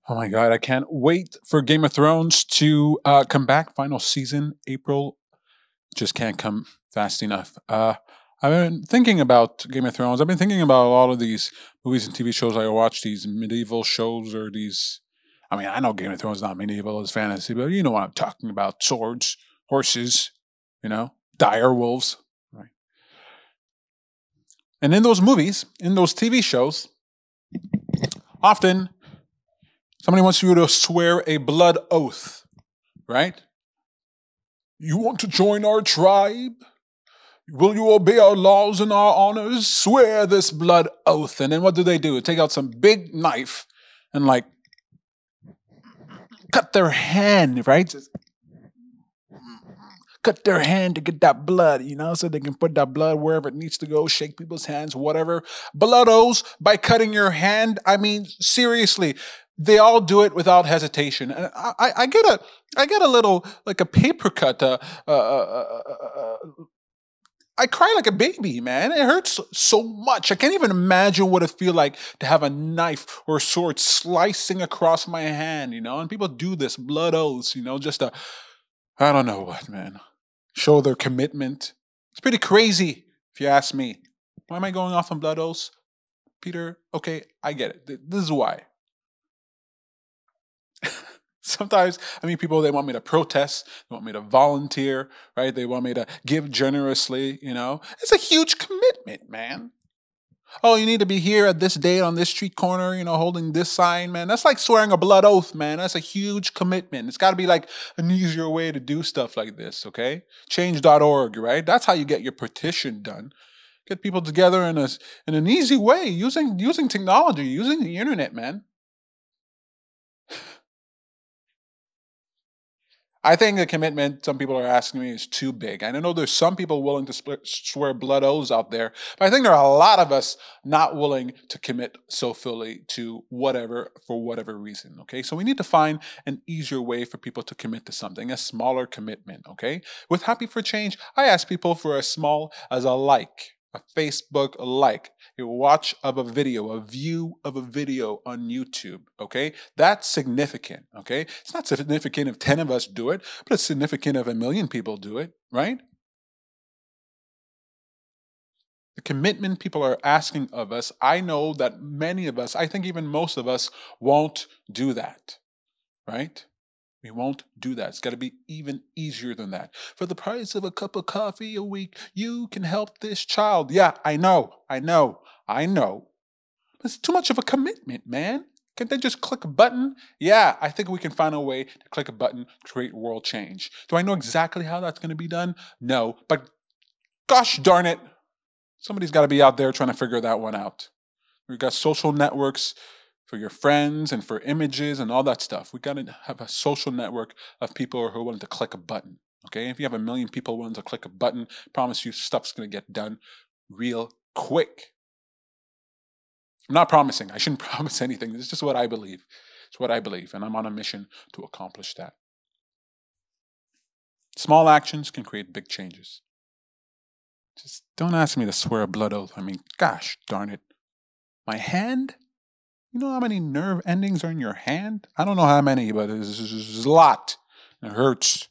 Oh my God, I can't wait for Game of Thrones to come back. Final season, April. Just can't come fast enough. I've been thinking about Game of Thrones. I've been thinking about a lot of these movies and TV shows I watch, these medieval shows or these. I mean, I know Game of Thrones is not medieval, it's fantasy, but you know what I'm talking about: swords, horses, dire wolves. Right. And in those movies, in those TV shows, often somebody wants you to swear a blood oath, right? You want to join our tribe? Will you obey our laws and our honors? Swear this blood oath. And then what do? Take out some big knife and cut their hand, right? Just cut their hand to get that blood, so they can put that blood wherever it needs to go, shake people's hands, whatever. Blood oaths by cutting your hand. I mean, seriously, they all do it without hesitation. And I get a little, like a paper cut. I cry like a baby, man. It hurts so much. I can't even imagine what it feels like to have a knife or a sword slicing across my hand, and people do this, blood oaths, just to, I don't know what, man. Show their commitment. It's pretty crazy, if you ask me. Why am I going off on blood oaths? Peter, okay, I get it. This is why. Sometimes, people, they want me to protest. They want me to volunteer, right? They want me to give generously, It's a huge commitment, man. Oh, you need to be here at this date on this street corner, holding this sign, man. That's like swearing a blood oath, man. That's a huge commitment. It's got to be like an easier way to do stuff like this, okay? Change.org, right? That's how you get your petition done. Get people together in an easy way, using technology, using the internet, man. I think the commitment some people are asking me is too big. And I know there's some people willing to swear blood oaths out there, but I think there are a lot of us not willing to commit so fully to whatever, for whatever reason, okay? So we need to find an easier way for people to commit to something, a smaller commitment, okay? With Happy for Change, I ask people for as small as a like, a Facebook like, a watch of a video, a view of a video on YouTube, okay? That's significant, okay? It's not significant if 10 of us do it, but it's significant if 1,000,000 people do it, right? The commitment people are asking of us, I know that many of us, I think even most of us, won't do that, right? We won't do that. It's got to be even easier than that. For the price of a cup of coffee a week, you can help this child. Yeah, I know. But it's too much of a commitment, man. Can't they just click a button? Yeah, I think we can find a way to click a button, create world change. Do I know exactly how that's going to be done? No, but gosh darn it, somebody's got to be out there trying to figure that one out. We've got social networks for your friends and for images and all that stuff. We got to have a social network of people who are willing to click a button. Okay, if you have 1,000,000 people willing to click a button, promise you stuff's going to get done real quick. I'm not promising. I shouldn't promise anything. This is just what I believe. It's what I believe, and I'm on a mission to accomplish that. Small actions can create big changes. Just don't ask me to swear a blood oath. Gosh darn it. My hand? You know how many nerve endings are in your hand? I don't know how many, but it's a lot. It hurts.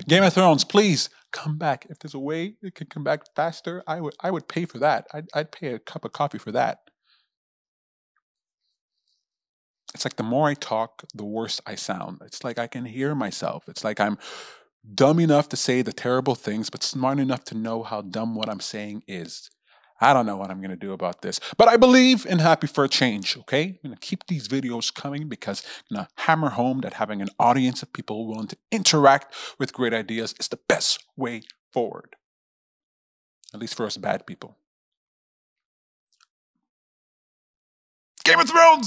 Game of Thrones, please come back. If there's a way it could come back faster, I would pay for that. I'd pay a cup of coffee for that. It's like the more I talk, the worse I sound. It's like I can hear myself. It's like I'm dumb enough to say the terrible things, but smart enough to know how dumb what I'm saying is. I don't know what I'm going to do about this, but I believe in Happy for a Change, okay? I'm going to keep these videos coming because I'm going to hammer home that having an audience of people willing to interact with great ideas is the best way forward. At least for us bad people. Game of Thrones!